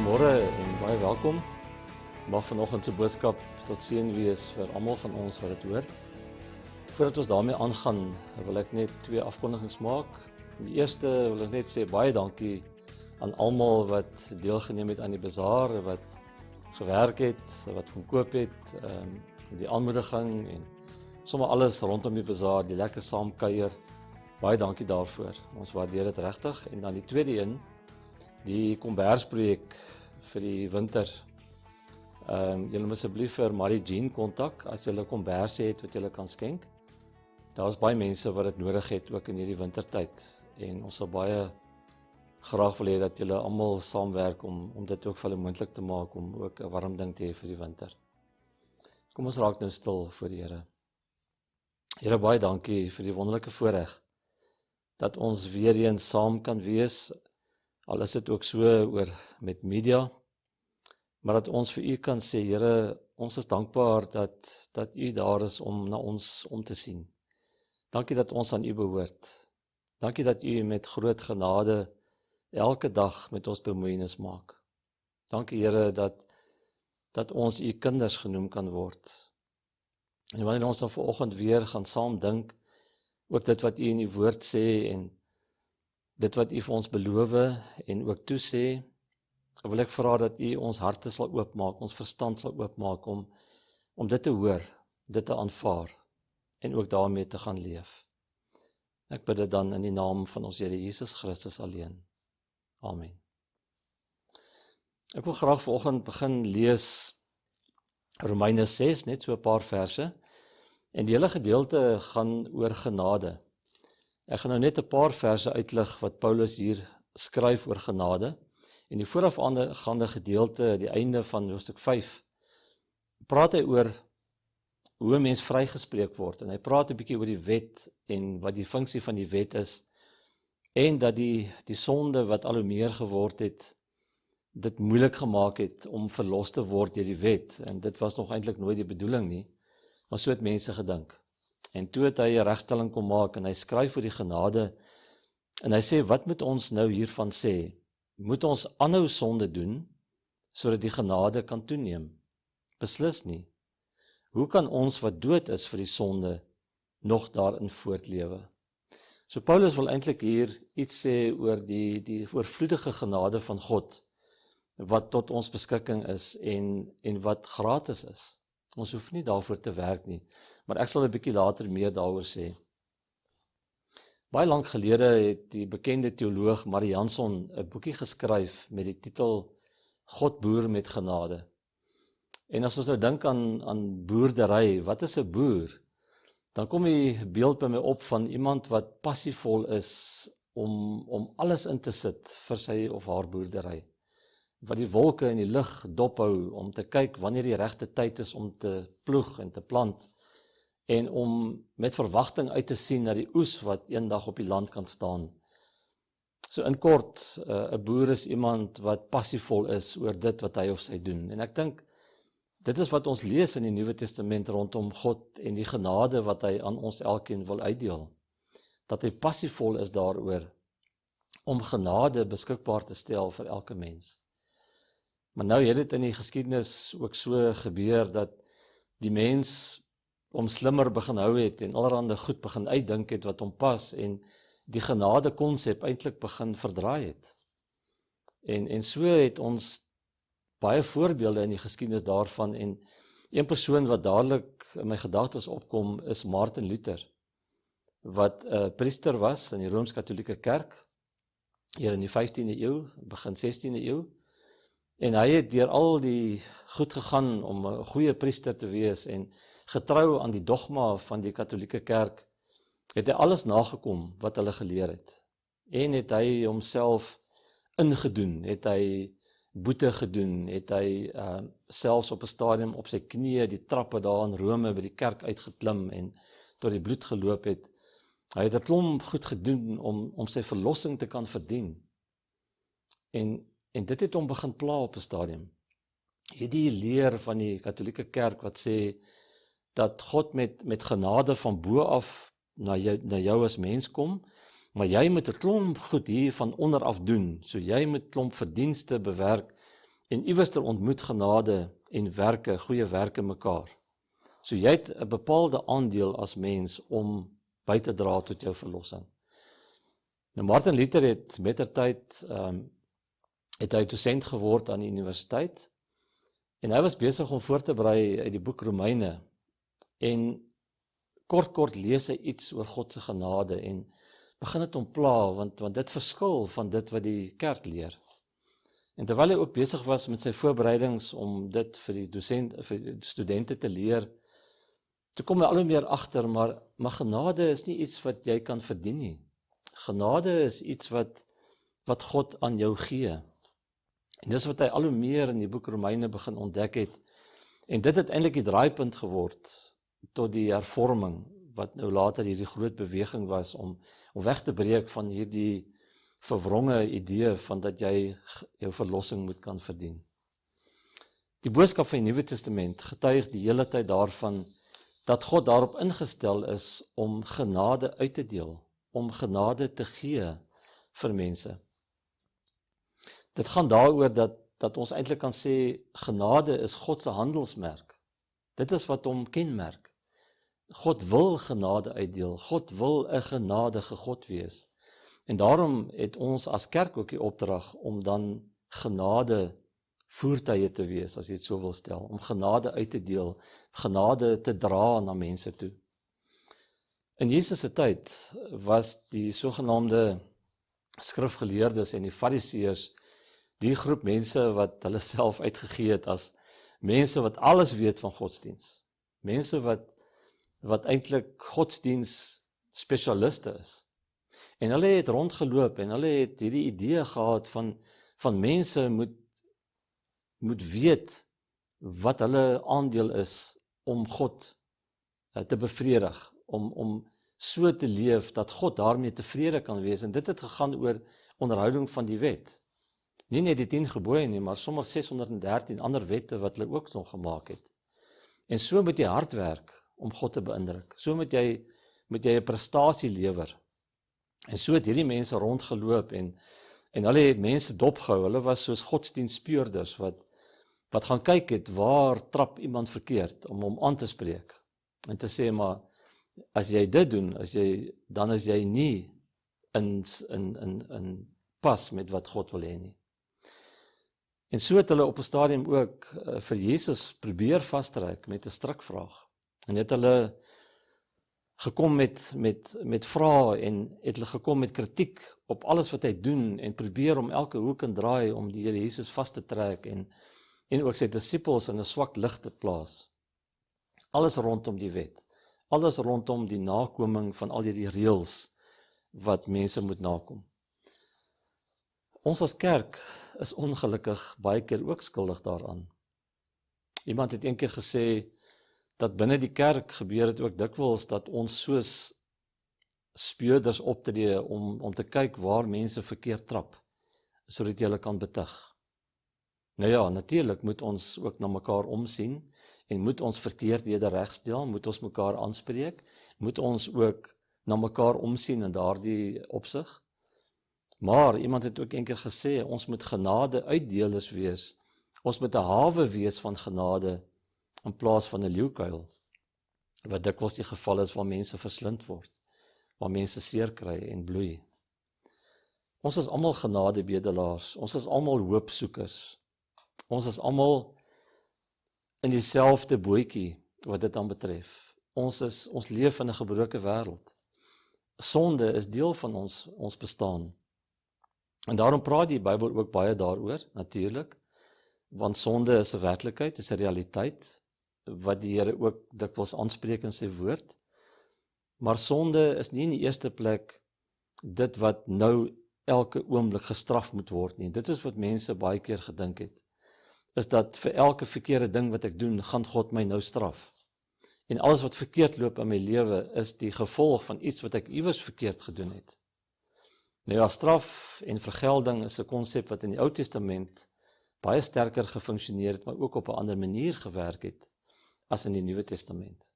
Goeiemôre en baie welkom. Mag vanoggend se boodskap tot seën wees vir almal van ons wat dit hoor. Voordat ons daarmee aangaan, wil ek net 2 afkondigings maak. Die eerste wil ek net sê baie dankie aan almal wat deelgeneem het aan die bazaar, wat gewerk het, wat kom koop het, die aanmoediging en sommer alles rondom die bazaar, die lekker saamkuier. Baie dankie daarvoor. Ons waardeer dit regtig. En dan die tweede een, die kombersprojek vir die winter. Julle moet asseblief vir Marie Jean kontak as julle komberse het wat julle kan skenk. Daar is baie mense wat dit nodig het ook in hierdie wintertyd en ons sal baie graag wil hê dat julle almal saamwerk om dit ook vir hulle moontlik te maak om ook 'n warm ding te hê vir die winter. Kom ons raak nou stil voor die Here. Here, baie dankie vir die wonderlike voorreg dat ons weer eens saam kan wees. Al is dit ook so oor met media, maar dat ons vir U kan sê, Here, ons is dankbaar dat U daar is om na ons om te sien. Dankie dat ons aan U behoort. Dankie dat U met groot genade elke dag met ons bemoeienis maak. Dankie, Here, dat ons U kinders genoem kan word. En wanneer ons dan vanoggend weer gaan saam dink oor dit wat U in die woord sê en dit wat U vir ons beloof en ook toesê, wil ek vra dat U ons harte sal oopmaak, ons verstand sal oopmaak om dit te hoor, dit te aanvaar en ook daarmee te gaan leef. Ek bid dit dan in die naam van ons Here Jesus Christus alleen. Amen. Ek wil graag vanoggend begin lees Romeine 6, net so 'n paar verse, en die hele gedeelte gaan oor genade. Ek gaan nou net 'n paar verse uitlig wat Paulus hier skryf oor genade. En die voorafgaande gedeelte, die einde van hoofstuk 5, praat hy oor hoe 'n mens vrygespreek word. En hy praat 'n bietjie oor die wet en wat die funksie van die wet is. En dat die sonde wat al hoe meer geword het, dit moeilik gemaak het om verlos te word deur die wet. En dit was nog eintlik nooit die bedoeling nie, maar so het mense gedink. En toe het hy 'n regstelling kom maak en hy skryf oor die genade en hy sê, wat moet ons nou hiervan sê? Moet ons aanhou sonde doen sodat die genade kan toeneem? Beslis nie. Hoe kan ons wat dood is vir die sonde nog daarin voortlewe? So Paulus wil eintlik hier iets sê oor die oorvloedige genade van God wat tot ons beskikking is en wat gratis is. Ons hoef nie daarvoor te werk nie, maar ek sal 'n bietjie later meer daaroor sê. Baie lank gelede het die bekende teoloog Marie Jansson 'n boekie geskryf met die titel God boer met genade. En as ons nou dink aan boerdery, wat is 'n boer? Dan kom die beeld by my op van iemand wat passievol is om alles in te sit vir sy of haar boerdery. Wat die wolke en die lug dophou om te kyk wanneer die regte tyd is om te ploeg en te plant en om met verwagting uit te sien na die oes wat eendag op die land kan staan. So in kort, 'n boer is iemand wat passievol is oor dit wat hy of sy doen. En ek dink, dit is wat ons lees in die Nuwe Testament rondom God en die genade wat hy aan ons elkeen wil uitdeel. Dat hy passievol is daaroor om genade beskikbaar te stel vir elke mens. Maar nou het dit in die geskiedenis ook so gebeur dat die mens om slimmer begin hou het en allerhande goed begin uitdink het wat hom pas en die genade konsep eintlik begin verdraai het. En so het ons baie voorbeelde in die geskiedenis daarvan en een persoon wat dadelik in my gedagtes opkom is Martin Luther, wat 'n priester was in die Rooms-Katolieke Kerk hier in die 15de eeu, begin 16de eeu. En hy het deur al die goed gegaan om 'n goeie priester te wees en getrou aan die dogma van die Katolieke Kerk, het hy alles nagekom wat hulle geleer het. En het hy homself ingedoen, het hy boete gedoen, het hy selfs op 'n stadium op sy knieë die trappe daar in Rome by die kerk uitgeklim en tot die bloed geloop het. Hy het 'n klomp goed gedoen om sy verlossing te kan verdien. En dit het hom begin pla op 'n stadium. Hierdie leer van die Katolieke Kerk wat sê dat God met genade van bo af na jou as mens kom, maar jy moet 'n klomp goed hier van onder af doen. So jy moet klomp verdienste bewerk En iewers ontmoet genade en werke, goeie werke mekaar. So jy het 'n bepaalde aandeel as mens om by te dra tot jou verlossing. Nou Martin Luther het mettertyd het hy dosent geword aan die universiteit en hy was besig om voor te berei uit die boek Romeine en kort lees hy iets oor God se genade en begin dit hom pla want dit verskil van dit wat die kerk leer. En terwyl hy ook besig was met sy voorbereidings om dit vir die studente te leer, toe kom hy al hoe meer agter, maar genade is nie iets wat jy kan verdien nie. Genade is iets wat God aan jou gee. En dis wat hy al hoe meer in die boek Romeine begin ontdek het. En dit het eintlik die draaipunt geword tot die hervorming, wat nou later hierdie groot beweging was om weg te breek van hierdie verwronge idee van dat jy jou verlossing moet kan verdien. Die boodskap van die Nuwe Testament getuig die hele tyd daarvan dat God daarop ingestel is om genade uit te deel, om genade te gee vir mense. Dit gaan daaroor dat ons eintlik kan sê, genade is God se handelsmerk. Dit is wat hom kenmerk. God wil genade uitdeel, God wil 'n genadige God wees. En daarom het ons as kerk ook die opdrag om dan genade voertuie te wees, as jy dit so wil stel, om genade uit te deel, genade te dra na mense toe. In Jesus se tyd was die sogenaamde skrifgeleerdes en die fariseërs die groep mense wat hulle self uitgegee het as mense wat alles weet van godsdiens. Mense wat eintlik godsdiens spesialiste is. En hulle het rondgeloop en hulle het hierdie idee gehad van mense moet weet wat hulle aandeel is om God te bevredig, om so te leef dat God daarmee tevrede kan wees. En dit het gegaan oor onderhouding van die wet. Nie net die 10 gebooie nie, maar sommer 613 ander wette wat hulle ook nog gemaak het. En so moet jy hard werk om God te beïndruk. So moet jy 'n prestasie lewer. En so het hierdie mense rondgeloop en hulle het mense dopgehou. Hulle was soos godsdienstspeurders wat gaan kyk het waar trap iemand verkeerd om hom aan te spreek. En te sê, maar as jy dit doen, dan is jy nie in pas met wat God wil hê nie. En so het hulle op 'n stadium ook vir Jesus probeer vasdryk met 'n strikvraag. En het hulle gekom met vrae en het hulle gekom met kritiek op alles wat hy doen en probeer om elke hoek en draai om die Here Jesus vas te trek en ook sy disippels in 'n swak lig te plaas. Alles rondom die wet, alles rondom die nakoming van al die reëls wat mense moet nakom. Ons as kerk is ongelukkig baie keer ook skuldig daaraan. Iemand het eendag gesê dat binne die kerk gebeur dit ook dikwels dat ons soos speurders optree om te kyk waar mense verkeerd trap, sodat jy hulle kan betug. Nou ja, natuurlik moet ons ook na mekaar omsien en moet ons verkeerdhede regstel, moet ons mekaar aanspreek, moet ons ook na mekaar omsien in daardie opsig. Maar iemand het ook eendag gesê, ons moet genade uitdelers wees, ons moet 'n hawe wees van genade in plaas van 'n leeukuil, wat dikwels die geval is waar mense verslind word, waar mense seer kry en bloei. Ons is almal genadebedelaars, ons is almal hoopsoekers, ons is almal in dieselfde bootjie wat dit dan betref. Ons leef in 'n gebroke wêreld. Sonde is deel van ons bestaan. En daarom praat die Bybel ook baie daaroor, natuurlik, want sonde is 'n werklikheid, is 'n realiteit, wat die Here ook dikwels aanspreek in sy woord. Maar sonde is nie in die eerste plek dit wat nou elke oomblik gestraf moet word nie. Dit is wat mense baie keer gedink het, is dat vir elke verkeerde ding wat ek doen, gaan God my nou straf. En alles wat verkeerd loop in my lewe is die gevolg van iets wat ek iewers verkeerd gedoen het. Nou ja, straf en vergelding is 'n konsep wat in die Ou Testament baie sterker gefunksioneer het, maar ook op 'n ander manier gewerk het as in die Nuwe Testament.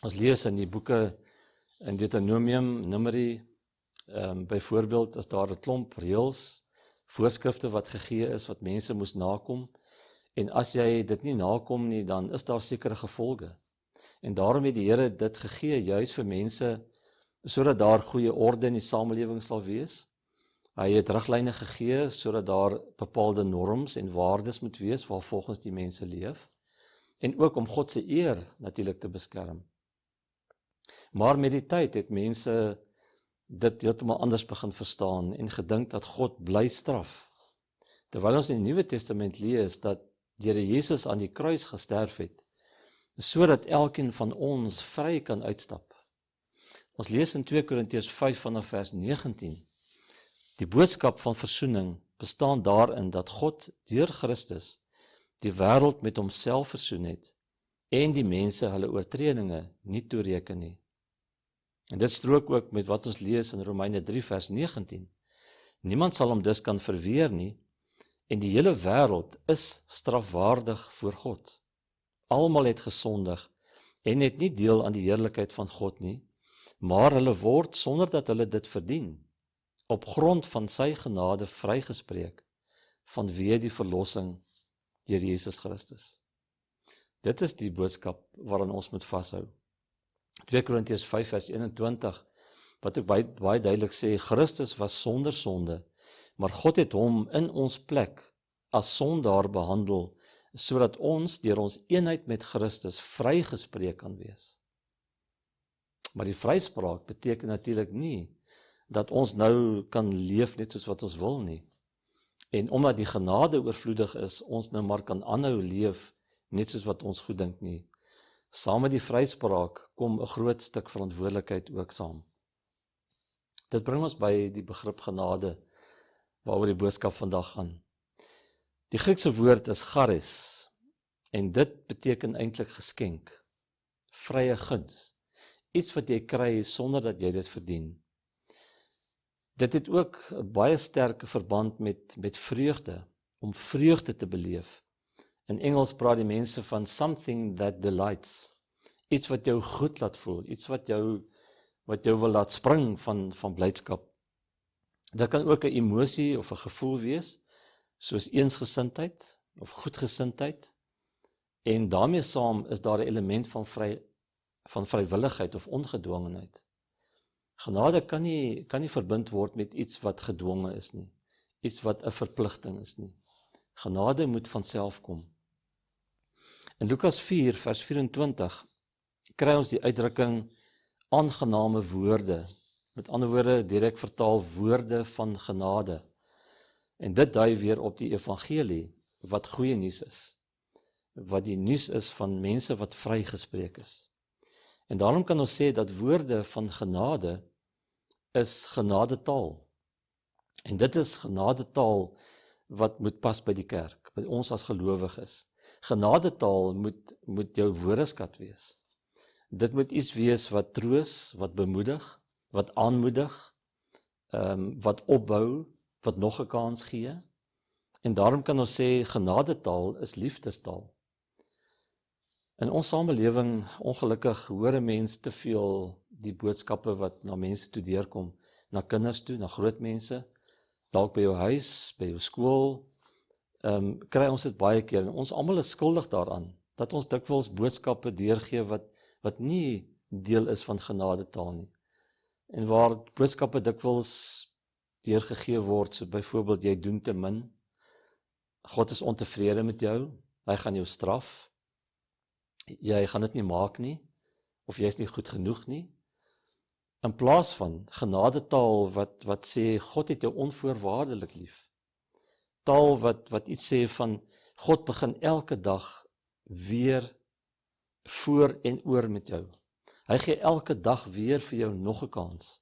Ons lees in die boeke in Deuteronomium, Numeri, byvoorbeeld, is daar 'n klomp reëls voorskrifte wat gegee is, wat mense moes nakom, en as jy dit nie nakom nie, dan is daar sekere gevolge. En daarom het die Here dit gegee, juis vir mense, sodat daar goeie orde in die samelewing sal wees. Hy het riglyne gegee, sodat daar bepaalde norms en waardes moet wees, waarvolgens die mense leef, en ook om God se eer natuurlik te beskerm. Maar met die tyd het mense dit heeltemal anders begin verstaan, en gedink dat God bly straf. Terwyl ons in die Nuwe Testament lees, dat die Here Jesus aan die kruis gesterf het, sodat elkeen van ons vry kan uitstap. Ons lees in 2 Korintiërs 5 vanaf vers 19, die boodskap van versoening bestaan daarin dat God deur Christus die wêreld met homself versoen het en die mense hulle oortredinge nie toereken nie. En dit strook ook met wat ons lees in Romeine 3 vers 19. Niemand sal hom dus kan verweer nie, en die hele wêreld is strafwaardig voor God. Almal het gesondig en het nie deel aan die heerlikheid van God nie, maar hulle word sonder dat hulle dit verdien, op grond van sy genade vrygespreek, vanweë die verlossing deur Jesus Christus. Dit is die boodskap waaraan ons moet vashou. 2 Korintiërs 5 vers 21, wat ook baie duidelik sê, Christus was sonder sonde, maar God het hom in ons plek as sondaar behandel, sodat ons deur ons eenheid met Christus vrygespreek kan wees. Maar die vryspraak beteken natuurlik nie dat ons nou kan leef net soos wat ons wil nie. En omdat die genade oorvloedig is, ons nou maar kan aanhou leef net soos wat ons goed dink nie. Saam met die vryspraak kom 'n groot stuk verantwoordelikheid ook saam. Dit bring ons by die begrip genade, waaroor die boodskap vandag gaan. Die Griekse woord is charis, en dit beteken eintlik geskenk, vrye guns, iets wat jy kry sonder dat jy dit verdien. Dit het ook 'n baie sterke verband met vreugde, om vreugde te beleef. In Engels praat die mense van something that delights, iets wat jou goed laat voel, iets wat jou wil laat spring van blydskap. Dit kan ook 'n emosie of 'n gevoel wees, soos eensgesindheid of goedgesindheid, en daarmee saam is daar 'n element van vrywilligheid of ongedwongenheid. Genade kan nie verbind word met iets wat gedwonge is nie, iets wat 'n verpligting is nie. Genade moet van self kom. In Lukas 4 vers 24 kry ons die uitdrukking aangename woorde, met ander woorde direk vertaal woorde van genade. En dit dui weer op die evangelie, wat goeie nuus is, wat die nuus is van mense wat vrygespreek is. En daarom kan ons sê dat woorde van genade is genadetaal. En dit is genadetaal wat moet pas by die kerk, by ons as gelowiges. Genadetaal moet jou woordeskat wees. Dit moet iets wees wat troos, wat bemoedig, wat aanmoedig, wat opbou, wat nog 'n kans gee. En daarom kan ons sê, genadetaal is liefdestaal. In ons samelewing, ongelukkig, hoor 'n mens te veel die boodskappe wat na mense toe deurkom, na kinders toe, na groot mense, dalk by jou huis, by jou skool, kry ons dit baie keer, en ons almal is skuldig daaraan, dat ons dikwels boodskappe deurgee wat nie deel is van genadetaal nie. En waar boodskappe dikwels deurgegee word, so byvoorbeeld, jy doen te min, God is ontevrede met jou, hy gaan jou straf, jy gaan dit nie maak nie, of jy is nie goed genoeg nie, in plaas van genadetaal wat sê, God het jou onvoorwaardelik lief. Taal wat iets sê van, God begin elke dag weer voor en oor met jou. Hy gee elke dag weer vir jou nog 'n kans.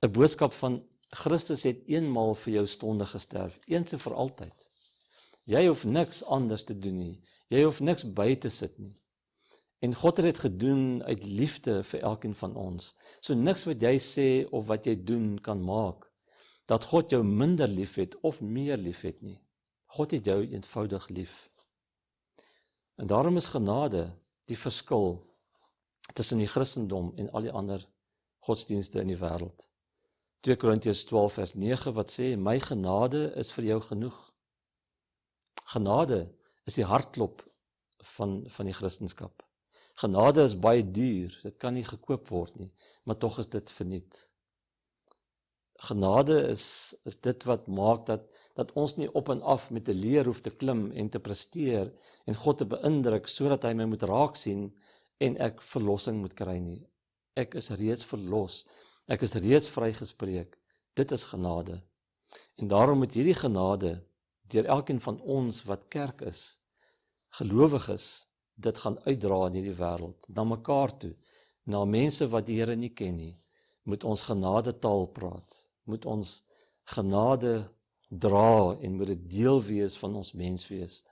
'n Boodskap van, Christus het eenmaal vir jou stonde gesterf, eens en vir altyd. Jy hoef niks anders te doen nie, jy hoef niks by te sit nie. En God het dit gedoen uit liefde vir elkeen van ons. So niks wat jy sê of wat jy doen kan maak dat God jou minder lief het of meer lief het nie. God het jou eenvoudig lief. En daarom is genade die verskil tussen die Christendom en al die ander godsdienste in die wêreld. 2 Korintiërs 12 vers 9 wat sê, my genade is vir jou genoeg. Genade is die hartklop van die Christendom. Genade is baie duur, dit kan nie gekoop word nie, maar tog is dit verniet. Genade is dit wat maak dat ons nie op en af met 'n leer hoef te klim en te presteer en God te beïndruk sodat hy my moet raak sien en ek verlossing moet kry nie. Ek is reeds verlos, ek is reeds vrygespreek. Dit is genade. En daarom moet hierdie genade deur elkeen van ons wat kerk is, gelowig is, dit gaan uitdra in hierdie wêreld, na mekaar toe, na mense wat die Here nie ken nie, moet ons genade taal praat, moet ons genade dra en moet dit deel wees van ons menswees,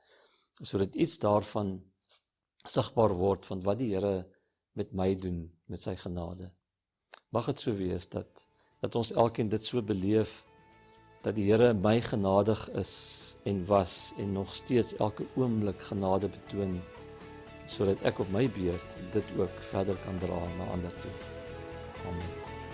sodat iets daarvan sigbaar word van wat die Here met my doen, met sy genade. Mag dit so wees dat ons elkeen dit so beleef, dat die Here my genadig is en was en nog steeds elke oomblik genade betoon, sodat ek op my beurt dit ook verder kan dra na ander toe. Amen.